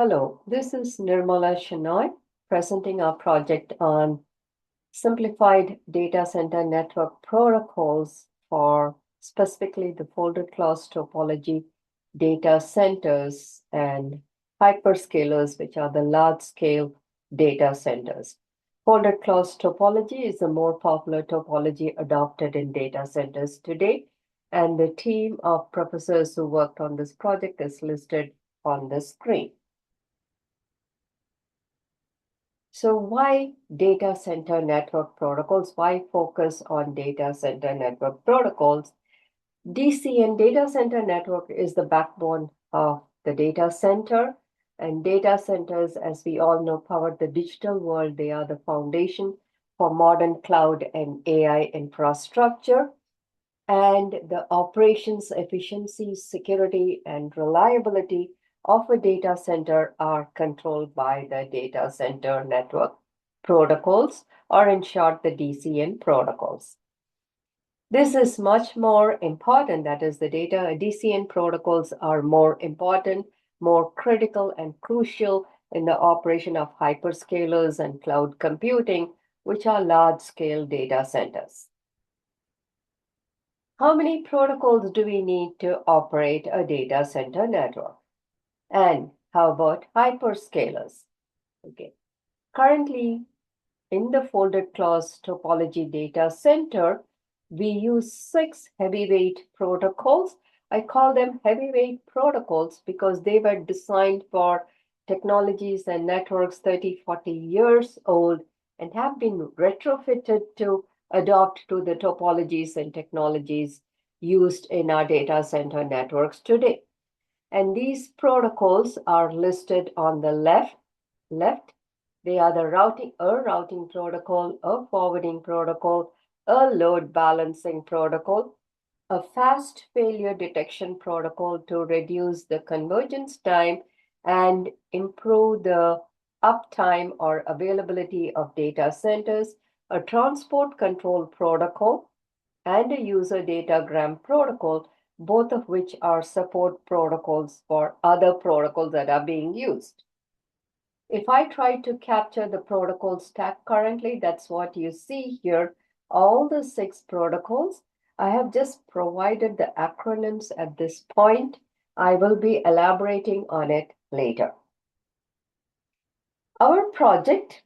Hello, this is Nirmala Shenoy presenting our project on simplified data center network protocols for specifically the Folded-Clos topology data centers and hyperscalers, which are the large-scale data centers. Folded-Clos topology is the more popular topology adopted in data centers today, and the team of professors who worked on this project is listed on the screen. So why data center network protocols? Why focus on data center network protocols? DCN data center network is the backbone of the data center, and data centers, as we all know, power the digital world. They are the foundation for modern cloud and AI infrastructure. And the operations efficiency, security, and reliability of a data center are controlled by the data center network protocols, or in short, the DCN protocols. This is much more important, that is, the DCN protocols are more important, more critical and crucial in the operation of hyperscalers and cloud computing, which are large-scale data centers. How many protocols do we need to operate a data center network? And how about hyperscalers? Okay. Currently, in the Folded-Clos topology data center, we use 6 heavyweight protocols. I call them heavyweight protocols because they were designed for technologies and networks 30, 40 years old and have been retrofitted to adopt to the topologies and technologies used in our data center networks today. And these protocols are listed on the left. They are the routing protocol, a forwarding protocol, a load balancing protocol, a fast failure detection protocol to reduce the convergence time and improve the uptime or availability of data centers, a transport control protocol, and a user datagram protocol, both of which are support protocols for other protocols that are being used. If I try to capture the protocol stack currently, that's what you see here, all the 6 protocols. I have just provided the acronyms at this point. I will be elaborating on it later. Our project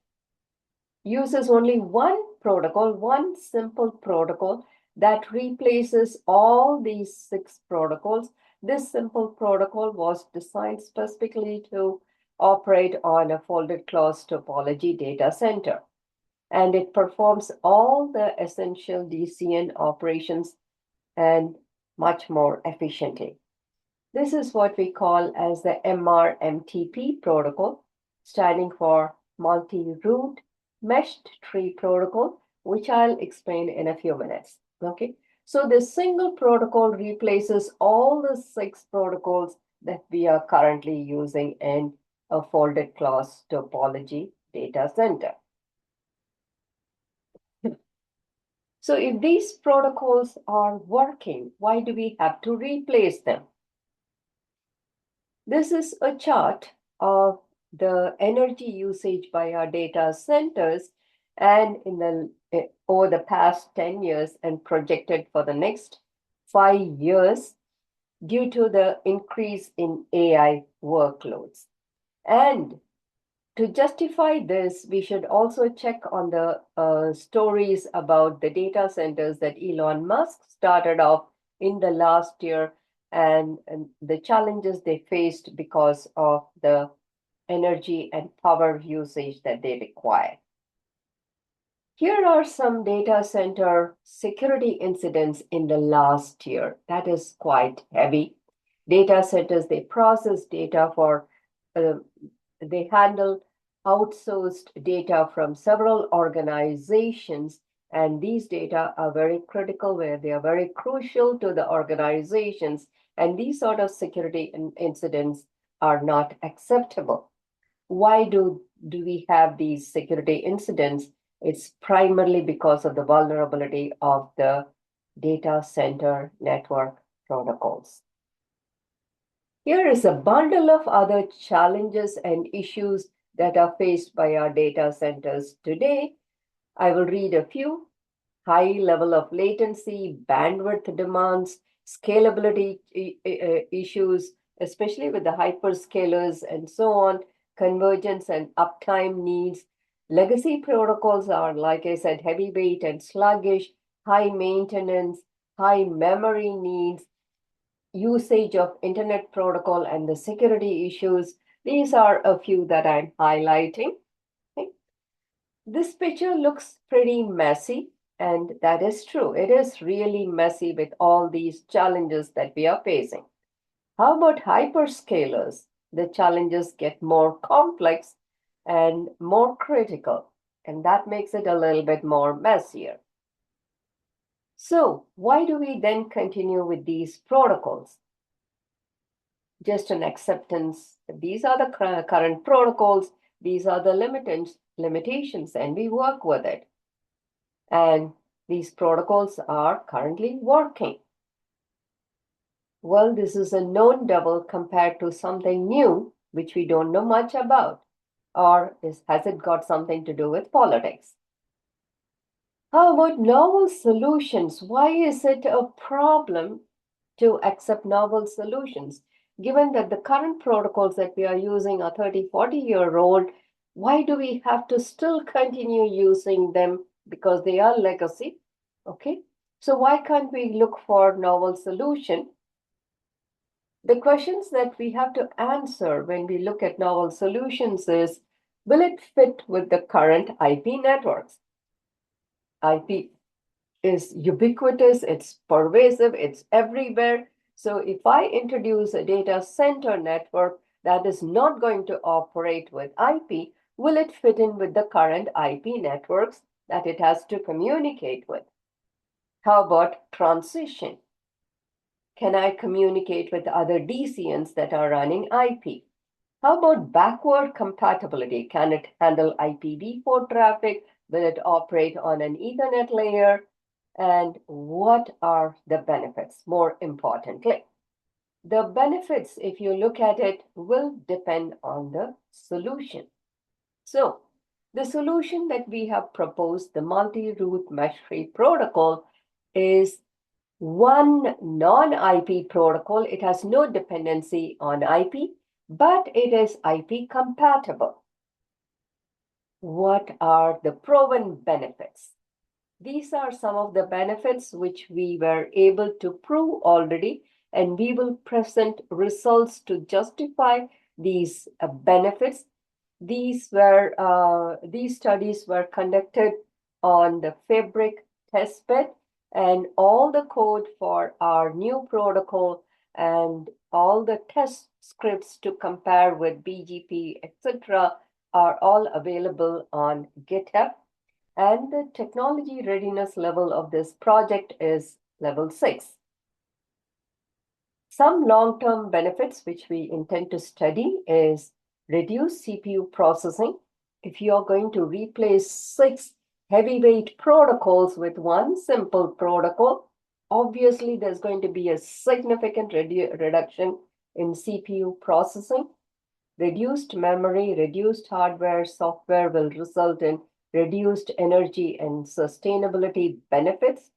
uses only one protocol, one simple protocol that replaces all these 6 protocols. This simple protocol was designed specifically to operate on a Folded-Clos topology data center, and it performs all the essential DCN operations and much more efficiently. This is what we call as the MRMTP protocol, standing for multi-root meshed tree protocol, which I'll explain in a few minutes. Okay, so this single protocol replaces all the 6 protocols that we are currently using in a Folded-Clos topology data center. So if these protocols are working, why do we have to replace them? This is a chart of the energy usage by our data centers and over the past 10 years and projected for the next 5 years due to the increase in AI workloads. And to justify this, we should also check on the stories about the data centers that Elon Musk started off in the last year and the challenges they faced because of the energy and power usage that they require. Here are some data center security incidents in the last year. That is quite heavy. Data centers, they process data they handle outsourced data from several organizations, and these data are very critical, where they are very crucial to the organizations, and these sort of security incidents are not acceptable. Why do we have these security incidents? It's primarily because of the vulnerability of the data center network protocols. Here is a bundle of other challenges and issues that are faced by our data centers today. I will read a few. High level of latency, bandwidth demands, scalability issues, especially with the hyperscalers and so on, convergence and uptime needs. Legacy protocols are, like I said, heavyweight and sluggish, high maintenance, high memory needs, usage of internet protocol and the security issues. These are a few that I'm highlighting. Okay. This picture looks pretty messy, and that is true. It is really messy with all these challenges that we are facing. How about hyperscalers? The challenges get more complex and more critical, and that makes it a little bit more messier. So, why do we then continue with these protocols? Just an acceptance. These are the current protocols, these are the limitations, and we work with it. And these protocols are currently working. Well, this is a known double compared to something new, which we don't know much about. Or has it got something to do with politics? How about novel solutions? Why is it a problem to accept novel solutions? Given that the current protocols that we are using are 30, 40-year-old, why do we have to still continue using them? Because they are legacy, okay? So why can't we look for novel solution? The questions that we have to answer when we look at novel solutions is, will it fit with the current IP networks? IP is ubiquitous, it's pervasive, it's everywhere. So if I introduce a data center network that is not going to operate with IP, will it fit in with the current IP networks that it has to communicate with? How about transition? Can I communicate with other DCNs that are running IP? How about backward compatibility? Can it handle IPv4 traffic? Will it operate on an Ethernet layer? And what are the benefits? More importantly, the benefits, if you look at it, will depend on the solution. So, the solution that we have proposed, the multi-root mesh-free protocol, is one non-IP protocol. It has no dependency on IP, but it is IP compatible. What are the proven benefits? These are some of the benefits which we were able to prove already, and we will present results to justify these benefits. These studies were conducted on the Fabric testbed, and all the code for our new protocol and all the test scripts to compare with BGP, etc., are all available on GitHub. And the technology readiness level of this project is level 6. Some long-term benefits which we intend to study is reduced CPU processing. If you are going to replace 6 heavyweight protocols with one simple protocol, obviously there's going to be a significant reduction in CPU processing. Reduced memory, reduced hardware, software will result in reduced energy and sustainability benefits.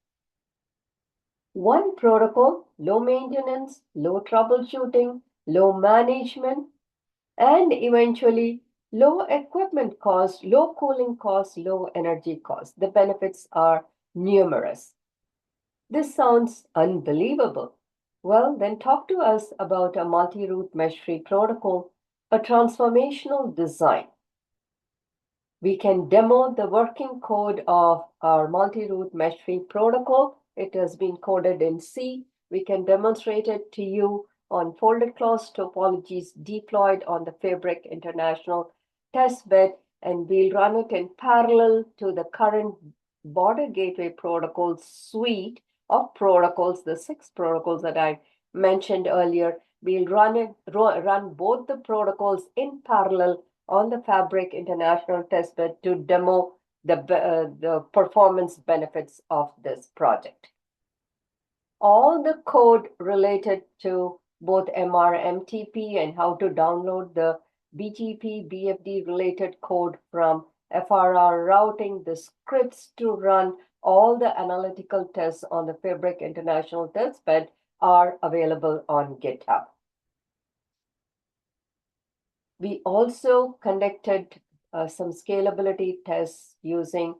One protocol, low maintenance, low troubleshooting, low management, and eventually low equipment cost, low cooling cost, low energy cost. The benefits are numerous. This sounds unbelievable. Well, then talk to us about a multi-root mesh-free protocol, a transformational design. We can demo the working code of our multi-root mesh-free protocol. It has been coded in C. We can demonstrate it to you on Folded-Clos topologies deployed on the Fabric International testbed, and we'll run it in parallel to the current border gateway protocol suite of protocols, the 6 protocols that I mentioned earlier. We'll run both the protocols in parallel on the Fabric International testbed to demo the performance benefits of this project. All the code related to both MRMTP and how to download the BGP BFD related code from FRR routing, the scripts to run all the analytical tests on the Fabric International Testbed are available on GitHub. We also conducted some scalability tests using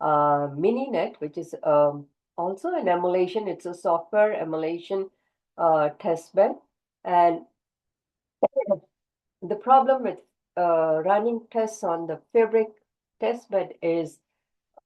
Mininet, which is also an emulation. It's a software emulation testbed. And the problem with running tests on the Fabric testbed is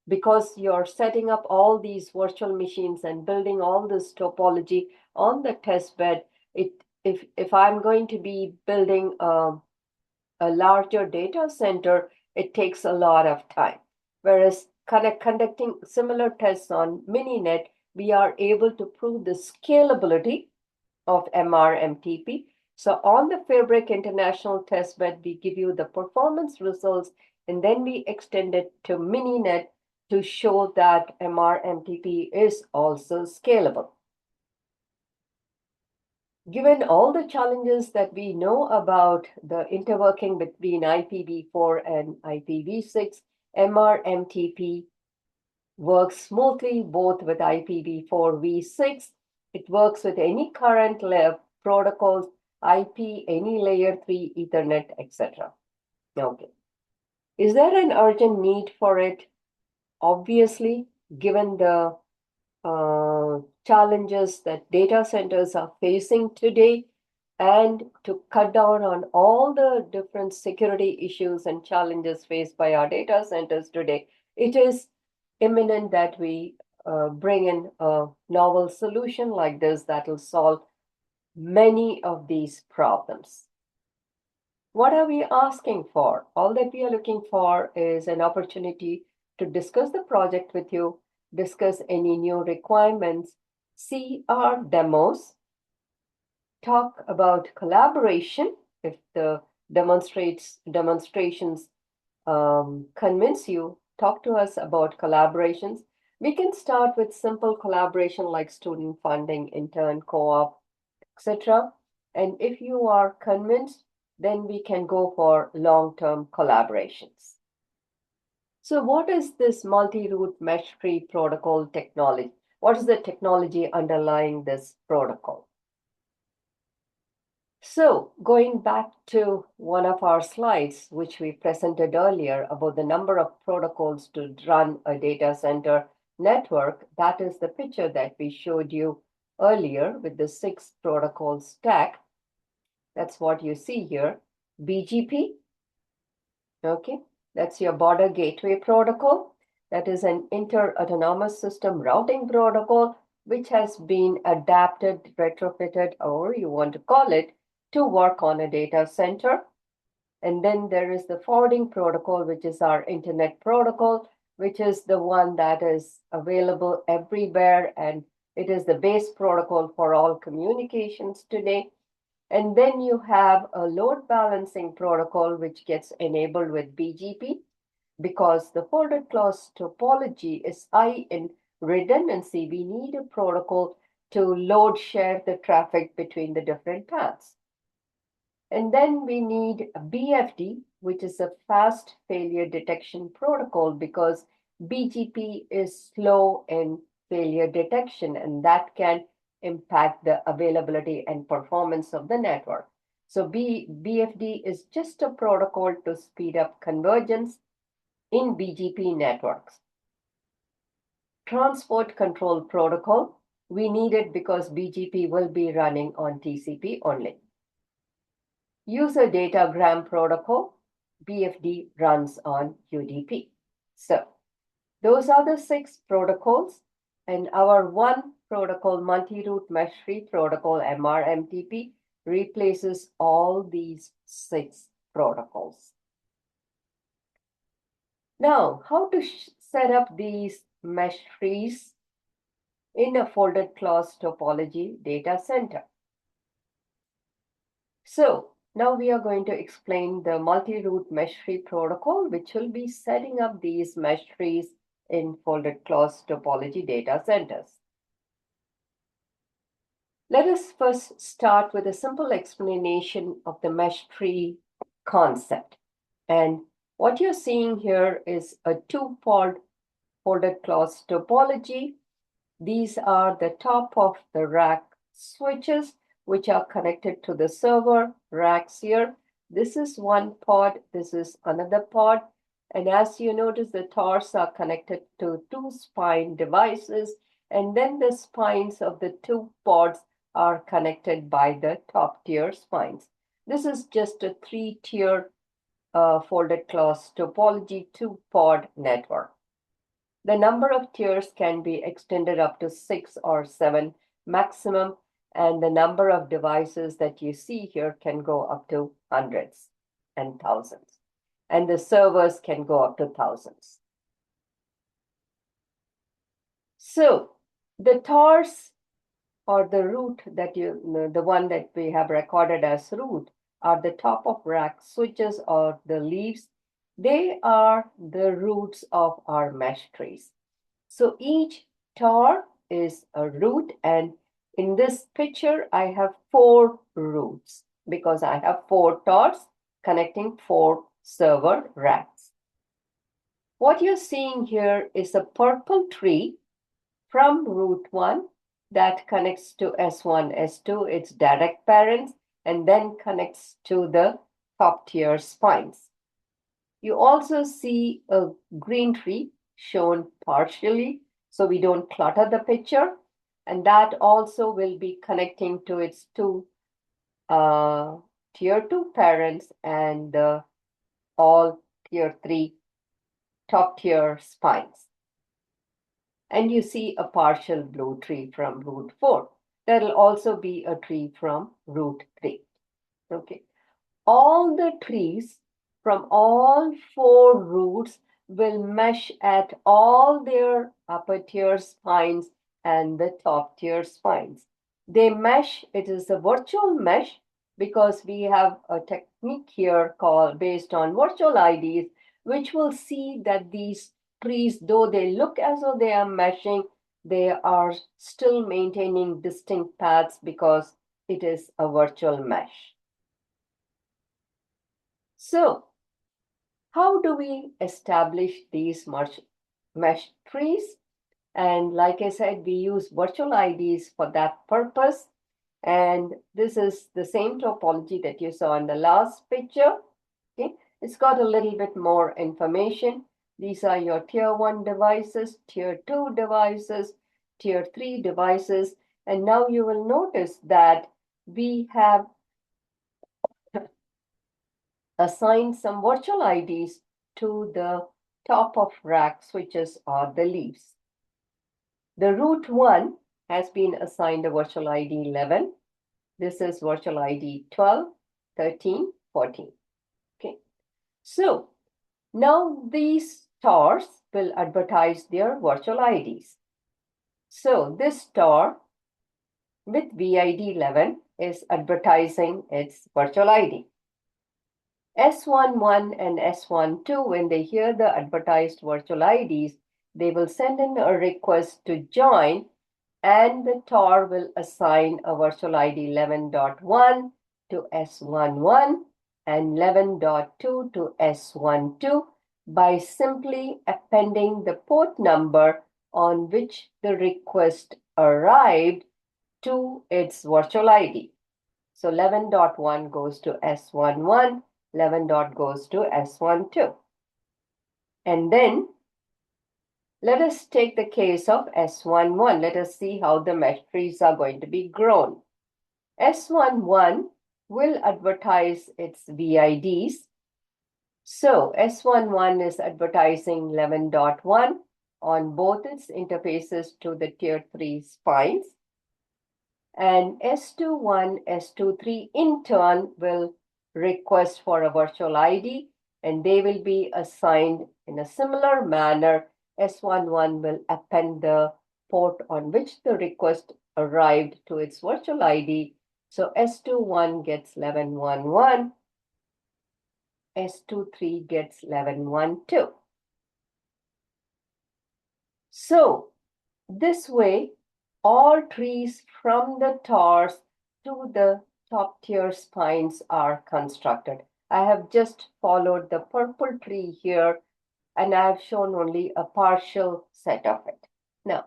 because you're setting up all these virtual machines and building all this topology on the testbed, if I'm going to be building a larger data center, it takes a lot of time. Whereas conducting similar tests on Mininet, we are able to prove the scalability of MRMTP. So on the Fabric International Testbed, we give you the performance results, and then we extend it to Mininet to show that MRMTP is also scalable. Given all the challenges that we know about the interworking between IPv4 and IPv6, MRMTP works smoothly both with IPv4 v6. It works with any current protocols, IP, any layer 3, Ethernet, etc. Okay. Is there an urgent need for it? Obviously, given the challenges that data centers are facing today, and to cut down on all the different security issues and challenges faced by our data centers today, it is imminent that we bring in a novel solution like this that will solve many of these problems. What are we asking for? All that we are looking for is an opportunity to discuss the project with you, discuss any new requirements, see our demos, talk about collaboration. If the demonstrations convince you, talk to us about collaborations. We can start with simple collaboration like student funding, intern, co-op, etc. And if you are convinced, then we can go for long-term collaborations. So what is this multi-root mesh tree protocol technology? What is the technology underlying this protocol? So going back to one of our slides, which we presented earlier about the number of protocols to run a data center network, that is the picture that we showed you earlier with the 6 protocol stack. That's what you see here. BGP, okay, that's your border gateway protocol. That is an inter-autonomous system routing protocol, which has been adapted, retrofitted, or you want to call it, to work on a data center. And then there is the forwarding protocol, which is our internet protocol, which is the one that is available everywhere, and it is the base protocol for all communications today. And then you have a load balancing protocol, which gets enabled with BGP because the Folded-Clos topology is high in redundancy. We need a protocol to load share the traffic between the different paths. And then we need a BFD, which is a fast failure detection protocol because BGP is slow in failure detection, and that can impact the availability and performance of the network. So BFD is just a protocol to speed up convergence in BGP networks. Transport control protocol, we need it because BGP will be running on TCP only. User datagram protocol, BFD runs on UDP. So those are the 6 protocols, and our one protocol, multi-root mesh tree protocol, MRMTP, replaces all these 6 protocols. Now, how to set up these mesh trees in a Folded-Clos topology data center? So now we are going to explain the multi-root mesh tree protocol, which will be setting up these mesh trees in Folded-Clos topology data centers. Let us first start with a simple explanation of the mesh tree concept. And what you're seeing here is a two-pod Folded-Clos topology. These are the top of the rack switches, which are connected to the server racks here. This is one pod, this is another pod. And as you notice, the TORs are connected to two spine devices, and then the spines of the two pods are connected by the top tier spines. This is just a three-tier Folded-Clos topology two-pod network. The number of tiers can be extended up to 6 or 7 maximum, and the number of devices that you see here can go up to hundreds and thousands. And the servers can go up to thousands. So the TORs, or the root that the one that we have recorded as root, are the top of rack switches or the leaves. They are the roots of our mesh trees. So each TOR is a root, and in this picture, I have 4 roots because I have 4 TORs connecting 4 server racks. What you're seeing here is a purple tree from root 1 that connects to S1, S2, its direct parents, and then connects to the top tier spines. You also see a green tree shown partially, so we don't clutter the picture, and that also will be connecting to its two tier 2 parents and all tier 3 top tier spines. And you see a partial blue tree from root 4. There will also be a tree from root 3. Okay. All the trees from all 4 roots will mesh at all their upper tier spines and the top tier spines. They mesh, it is a virtual mesh because we have a technique here called based on virtual IDs, which will see that these trees, though they look as though they are meshing, they are still maintaining distinct paths because it is a virtual mesh. So, how do we establish these mesh trees? And like I said, we use virtual IDs for that purpose. And this is the same topology that you saw in the last picture. Okay, it's got a little bit more information. These are your tier 1 devices, tier 2 devices, tier 3 devices. And now you will notice that we have assign some virtual IDs to the top of rack switches or the leaves. The root 1 has been assigned a virtual ID 11. This is virtual ID 12, 13, 14. Okay. So now these TORs will advertise their virtual IDs. So this TOR with VID 11 is advertising its virtual ID. S11 and S12, when they hear the advertised virtual IDs, they will send in a request to join, and the TOR will assign a virtual ID 11.1 to S11 and 11.2 to S12 by simply appending the port number on which the request arrived to its virtual ID. So 11.1 goes to S11, 11 dot goes to S12. And then let us take the case of S11. Let us see how the mesh trees are going to be grown. S11 will advertise its VIDs. So S11 is advertising 11.1 on both its interfaces to the tier 3 spines. And S21, S23 in turn will request for a virtual ID, and they will be assigned in a similar manner. S11 will append the port on which the request arrived to its virtual ID. So S21 gets 11.1.1, S23 gets 11.1.2. So this way, all trees from the towers to the top tier spines are constructed. I have just followed the purple tree here, and I have shown only a partial set of it. Now,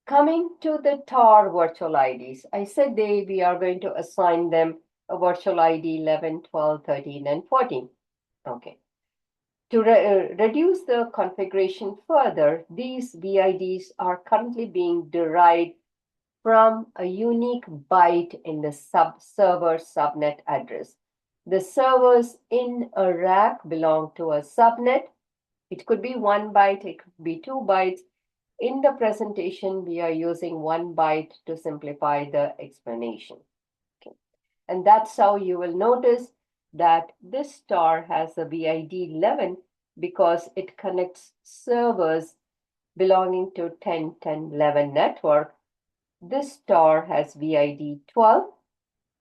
coming to the tower virtual IDs, I said we are going to assign them a virtual ID 11, 12, 13, and 14. Okay. To reduce the configuration further, these VIDs are currently being derived from a unique byte in the server subnet address. The servers in a rack belong to a subnet. It could be 1 byte, it could be 2 bytes. In the presentation, we are using 1 byte to simplify the explanation. Okay. And that's how you will notice that this star has a VID 11 because it connects servers belonging to 10-10-11 network. This star has VID 12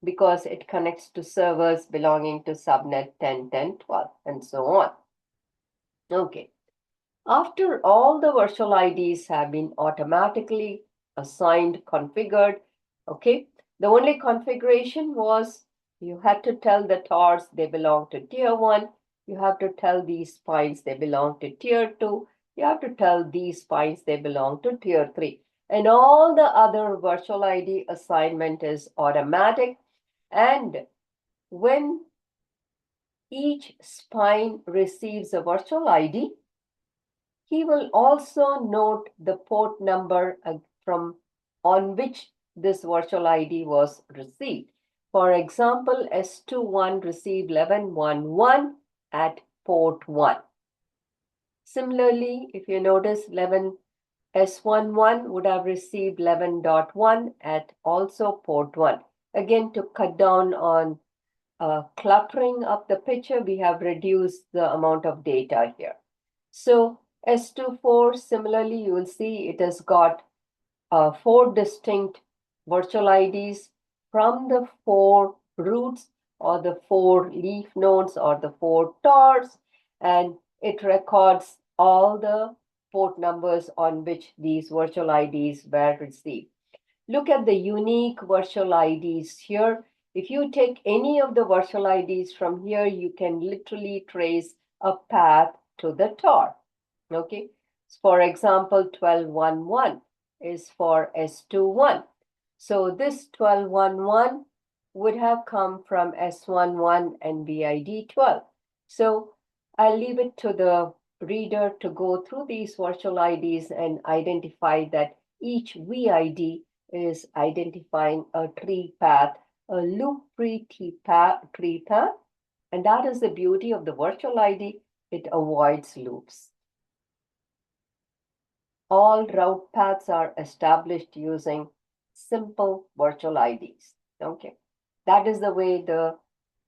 because it connects to servers belonging to subnet 10-10-12 and so on. Okay. After all the virtual IDs have been automatically assigned, configured, okay, the only configuration was you had to tell the towers they belong to tier 1, you have to tell these spines they belong to tier 2, you have to tell these spines they belong to tier 3. And all the other virtual ID assignment is automatic. And when each spine receives a virtual ID, he will also note the port number from on which this virtual ID was received. For example, S21 received 1111 at port 1. Similarly, if you notice, S11 would have received 11.1 at also port 1. Again, to cut down on cluttering up the picture, we have reduced the amount of data here. So S24, similarly, you will see it has got 4 distinct virtual IDs from the 4 roots or the 4 leaf nodes or the 4 towers, and it records all the port numbers on which these virtual IDs were received. Look at the unique virtual IDs here. If you take any of the virtual IDs from here, you can literally trace a path to the tower. Okay. For example, 1211 is for S21. So this 1211 would have come from S11 and VID 12. So I'll leave it to the reader to go through these virtual IDs and identify that each VID is identifying a tree path, a loop-free tree path, and that is the beauty of the virtual ID. It avoids loops. All route paths are established using simple virtual IDs. Okay, that is the way the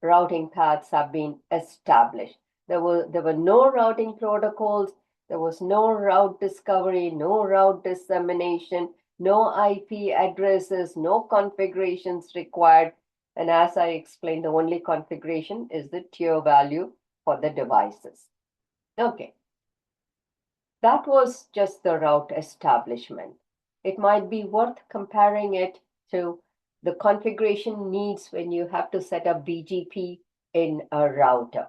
routing paths have been established. There were no routing protocols. There was no route discovery, no route dissemination, no IP addresses, no configurations required. And as I explained, the only configuration is the tier value for the devices. Okay. That was just the route establishment. It might be worth comparing it to the configuration needs when you have to set up BGP in a router.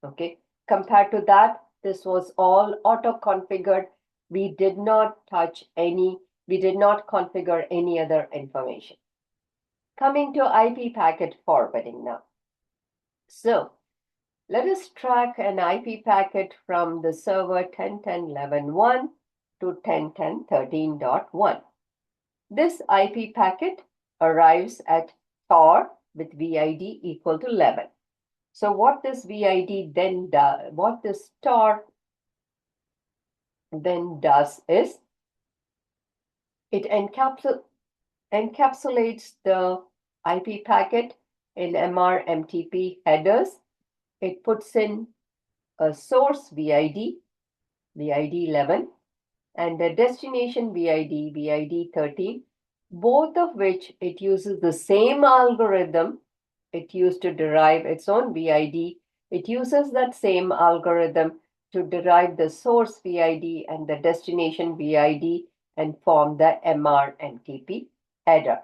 Okay. Compared to that, this was all auto-configured. We did not configure any other information. Coming to IP packet forwarding now. So let us track an IP packet from the server 10.10.11.1 to 10.10.13.1. This IP packet arrives at TOR with VID equal to 11. So what this VID then does, what this TOR then does is it encapsulates the IP packet in MRMTP headers. It puts in a source VID 11, and a destination VID 13, both of which it uses the same algorithm it used to derive its own VID. It uses that same algorithm to derive the source VID and the destination VID and form the MRMTP header.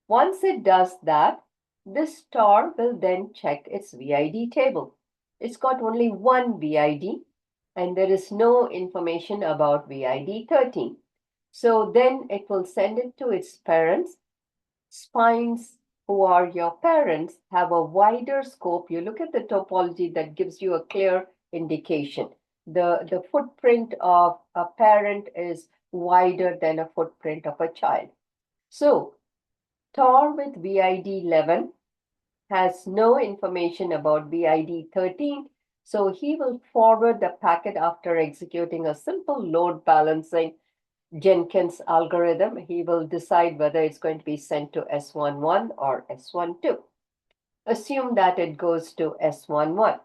Once it does that, this TOR will then check its VID table. It's got only one VID and there is no information about VID 13. So then it will send it to its parents. Spines who are your parents have a wider scope. You look at the topology that gives you a clear indication. The footprint of a parent is wider than a footprint of a child. So TOR with VID 11 has no information about VID 13, so he will forward the packet after executing a simple load balancing Jenkins algorithm. He will decide whether it's going to be sent to S11 or S12. Assume that it goes to S11.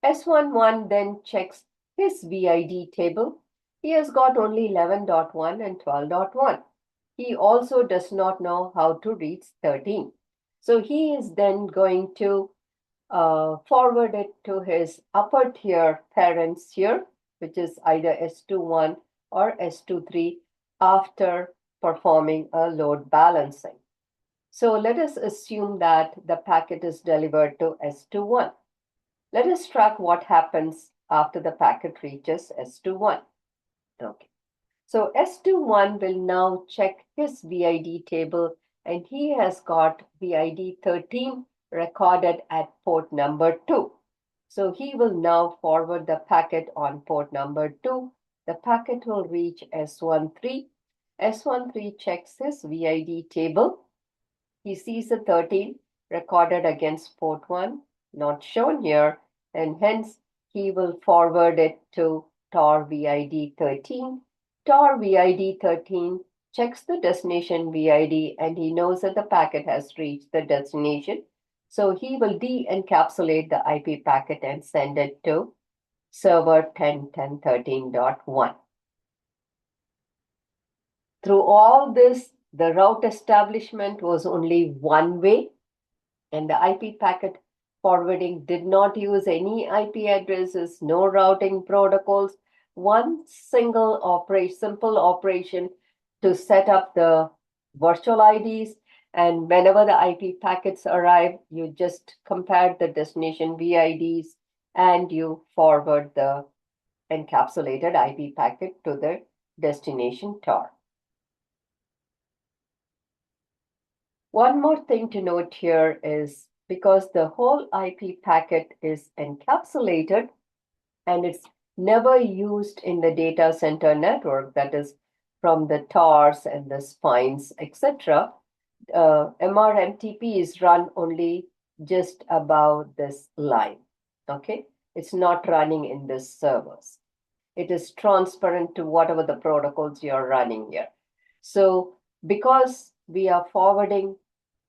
S11 then checks his VID table. He has got only 11.1 and 12.1. He also does not know how to read 13. So he is then going to forward it to his upper tier parents here, which is either S21 or S23 after performing a load balancing. So let us assume that the packet is delivered to S21. Let us track what happens after the packet reaches S21. Okay. So S21 will now check his VID table and he has got VID 13 recorded at port number 2. So he will now forward the packet on port number 2. The packet will reach S13. S13 checks his VID table. He sees a 13 recorded against port 1, not shown here, and hence he will forward it to TOR VID 13. TOR VID 13 checks the destination VID and he knows that the packet has reached the destination. So he will de-encapsulate the IP packet and send it to server 10.10.13.1. Through all this, the route establishment was only one way, and the IP packet forwarding did not use any IP addresses, no routing protocols, one single simple operation to set up the virtual IDs. And whenever the IP packets arrive, you just compare the destination VIDs and you forward the encapsulated IP packet to the destination TOR. One more thing to note here is because the whole IP packet is encapsulated and it's never used in the data center network, that is from the TORs and the spines, etc., MRMTP is run only just above this line, okay? It's not running in the servers. It is transparent to whatever the protocols you're running here. So because we are forwarding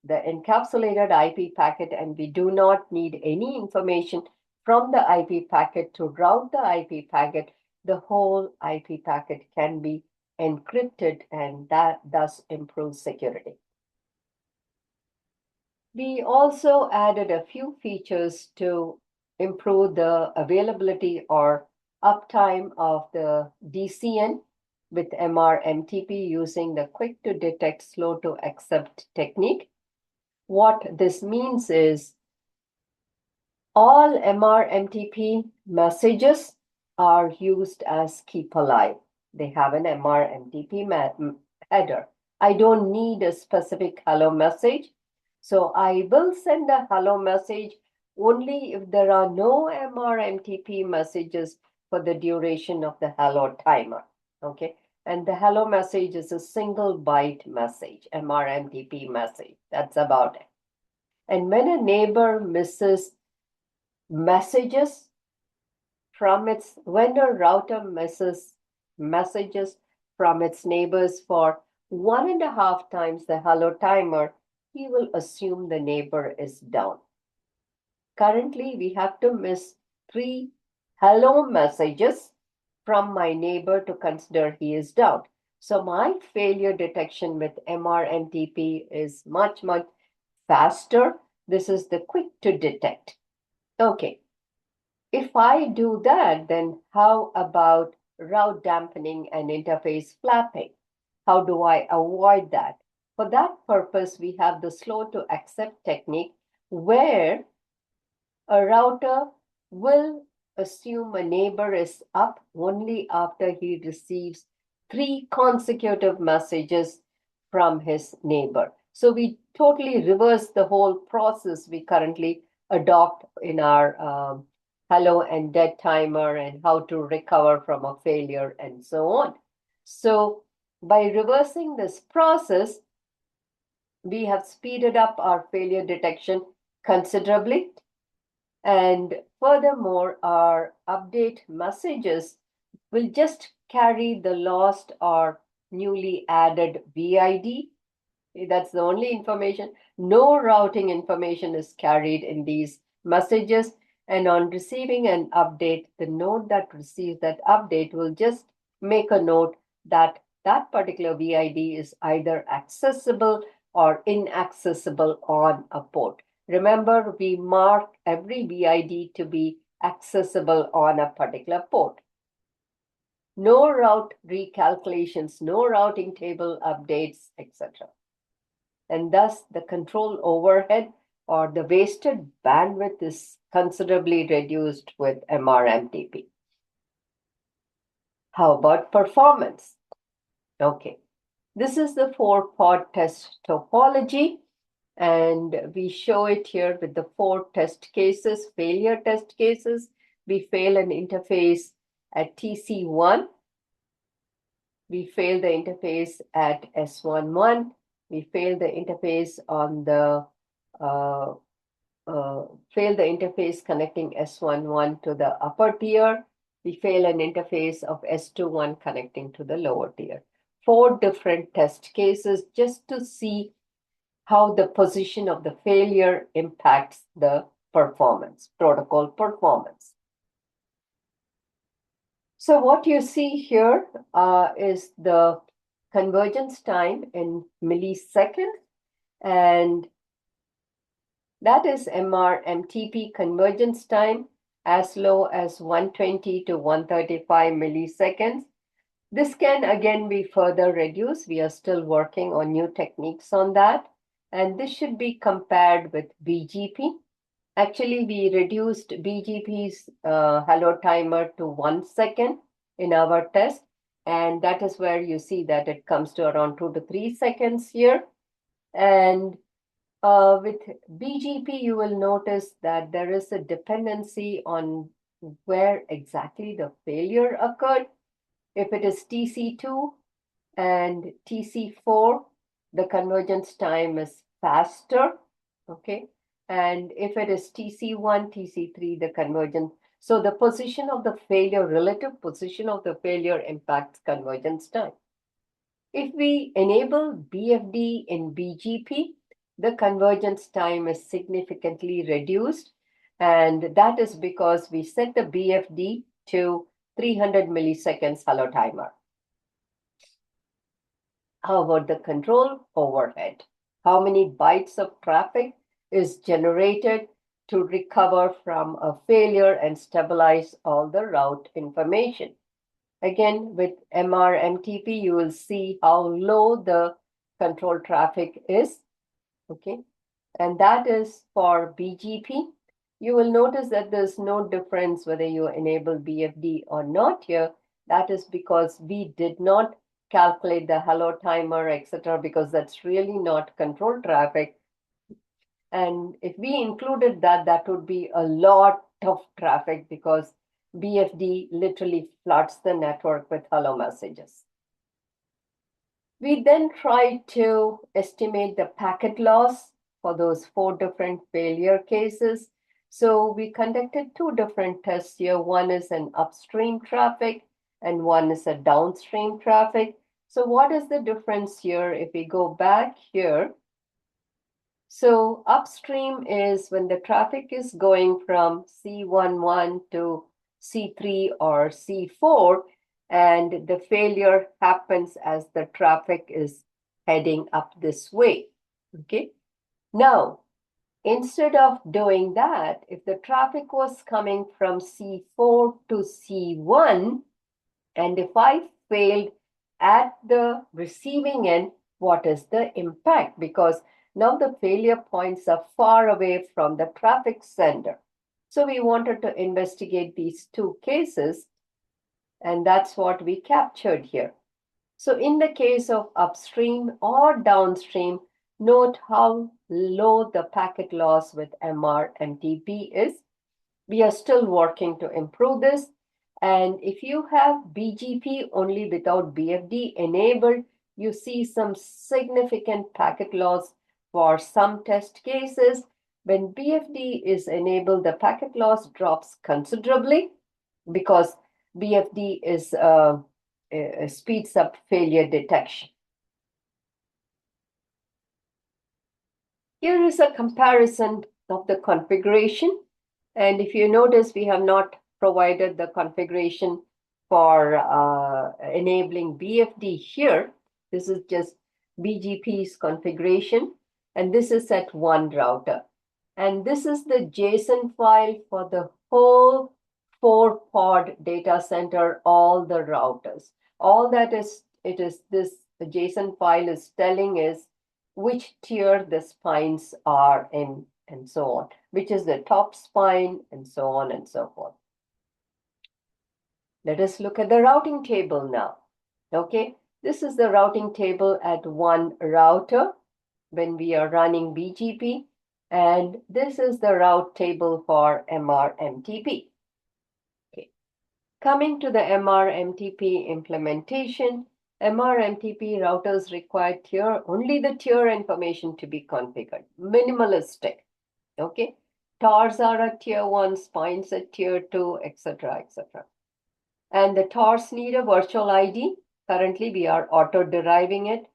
the encapsulated IP packet and we do not need any information from the IP packet to route the IP packet, the whole IP packet can be encrypted and that thus improves security. We also added a few features to improve the availability or uptime of the DCN with MRMTP using the quick to detect, slow to accept technique. What this means is all MRMTP messages are used as keep alive. They have an MRMTP header. I don't need a specific hello message. So I will send a hello message only if there are no MRMTP messages for the duration of the hello timer. Okay. And the hello message is a single byte message, MRMTP message. That's about it. And when a neighbor misses messages when a router misses messages from its neighbors for 1.5 times the hello timer, he will assume the neighbor is down. Currently, we have to miss 3 hello messages from my neighbor to consider he is down. So my failure detection with MRMTP is much, much faster. This is the quick to detect. Okay. If I do that, then how about route dampening and interface flapping. How do I avoid that? For that purpose, we have the slow to accept technique where a router will assume a neighbor is up only after he receives 3 consecutive messages from his neighbor. So we totally reverse the whole process we currently adopt in our hello and dead timer and how to recover from a failure and so on. So by reversing this process, we have speeded up our failure detection considerably. And furthermore, our update messages will just carry the lost or newly added VID. That's the only information. No routing information is carried in these messages. And on receiving an update, the node that receives that update will just make a note that that particular VID is either accessible or inaccessible on a port. Remember, we mark every VID to be accessible on a particular port. No route recalculations, no routing table updates, etc. And thus the control overhead or the wasted bandwidth is considerably reduced with MRMTP. How about performance? Okay, this is the 4-pod test topology, and we show it here with the 4 test cases, failure test cases. We fail an interface at TC1. We fail the interface at S11. We fail the interface on the fail the interface connecting S11 to the upper tier. We fail an interface of S21 connecting to the lower tier. 4 different test cases just to see how the position of the failure impacts the performance, protocol performance. So what you see here is the convergence time in milliseconds, and that is MRMTP convergence time as low as 120 to 135 milliseconds. This can again be further reduced. We are still working on new techniques on that. And this should be compared with BGP. Actually, we reduced BGP's hello timer to 1 second in our test. And that is where you see that it comes to around 2 to 3 seconds here. And with BGP, you will notice that there is a dependency on where exactly the failure occurred. If it is TC2 and TC4, the convergence time is faster, okay? And if it is TC1, TC3, the convergence. So the position of the failure, relative position of the failure impacts convergence time. If we enable BFD in BGP, the convergence time is significantly reduced. And that is because we set the BFD to 300 milliseconds hello timer. How about the control overhead? How many bytes of traffic is generated to recover from a failure and stabilize all the route information? Again, with MRMTP, you will see how low the control traffic is, okay? And that is for BGP. You will notice that there's no difference whether you enable BFD or not here. That is because we did not calculate the hello timer, etc., because that's really not control traffic. And if we included that, that would be a lot of traffic because BFD literally floods the network with hello messages. We then tried to estimate the packet loss for those 4 different failure cases. So we conducted 2 different tests here. One is an upstream traffic and one is a downstream traffic. So what is the difference here if we go back here? So upstream is when the traffic is going from C11 to C3 or C4, and the failure happens as the traffic is heading up this way, okay? Now, instead of doing that, if the traffic was coming from C4 to C1, And if I failed at the receiving end, what is the impact? Because now the failure points are far away from the traffic sender. So we wanted to investigate these two cases, and that's what we captured here. So in the case of upstream or downstream, note how low the packet loss with MRMTP is. We are still working to improve this. And if you have BGP only without BFD enabled, you see some significant packet loss for some test cases. When BFD is enabled, the packet loss drops considerably because BFD is speeds up failure detection. Here is a comparison of the configuration. And if you notice, we have not provided the configuration for enabling BFD here. This is just BGP's configuration. And this is at one router. And this is the JSON file for the whole 4-pod data center, all the routers. All that is, this JSON file is telling is which tier the spines are in, and so on, which is the top spine, and so on and so forth. Let us look at the routing table now. Okay, this is the routing table at one router when we are running BGP, and this is the route table for MRMTP. Okay, coming to the MRMTP implementation, MRMTP routers require only the tier information to be configured, minimalistic. Okay, TARs are at tier 1, spines at tier 2, etc., etc. And the TARs need a virtual ID. Currently, we are auto-deriving it.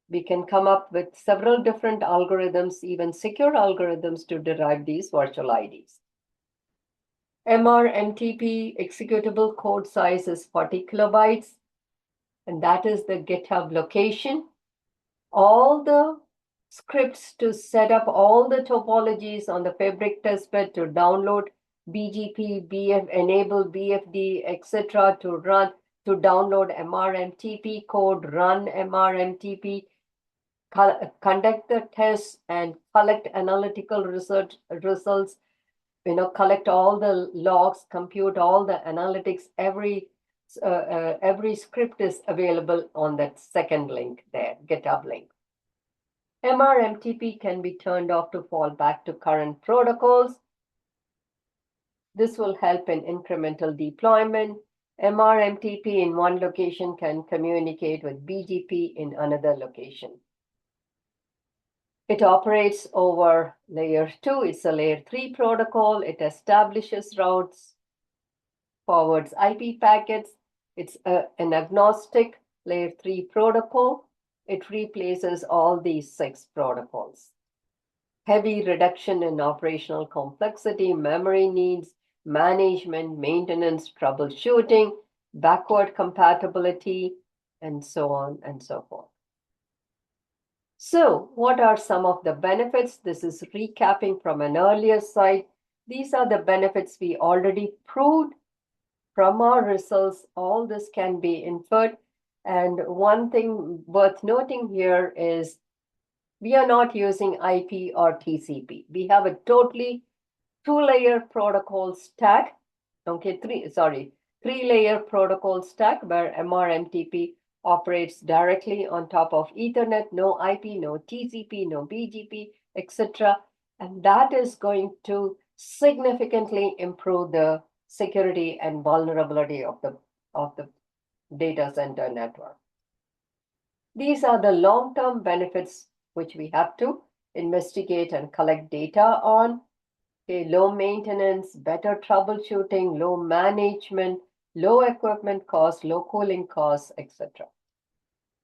We can come up with several different algorithms, even secure algorithms, to derive these virtual IDs. MRMTP executable code size is 40 kilobytes, and that is the GitHub location. All the scripts to set up all the topologies on the Fabric testbed to download BGP, enable BFD, etc. to run, to download MRMTP code, run MRMTP, conduct the tests and collect analytical results, collect all the logs, compute all the analytics. Every script is available on that second link there, GitHub link. MRMTP can be turned off to fall back to current protocols. This will help in incremental deployment. MRMTP in one location can communicate with BGP in another location. It operates over layer 2. It's a layer 3 protocol. It establishes routes, forwards IP packets. It's an agnostic layer 3 protocol. It replaces all these 6 protocols. Heavy reduction in operational complexity, memory needs, management, maintenance, troubleshooting, backward compatibility, and so on and so forth. So what are some of the benefits? This is recapping from an earlier slide. These are the benefits we already proved from our results. All this can be inferred. And one thing worth noting here is we are not using IP or TCP. We have a totally 2-layer protocol stack. Okay, 3-layer protocol stack where MRMTP operates directly on top of Ethernet, no IP, no TCP, no BGP, etc. And that is going to significantly improve the security and vulnerability of the data center network. These are the long-term benefits which we have to investigate and collect data on. Okay, low maintenance, better troubleshooting, low management, low equipment costs, low cooling costs, etc.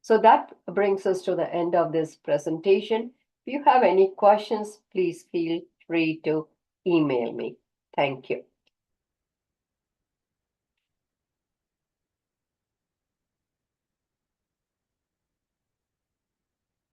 So that brings us to the end of this presentation. If you have any questions, please feel free to email me. Thank you.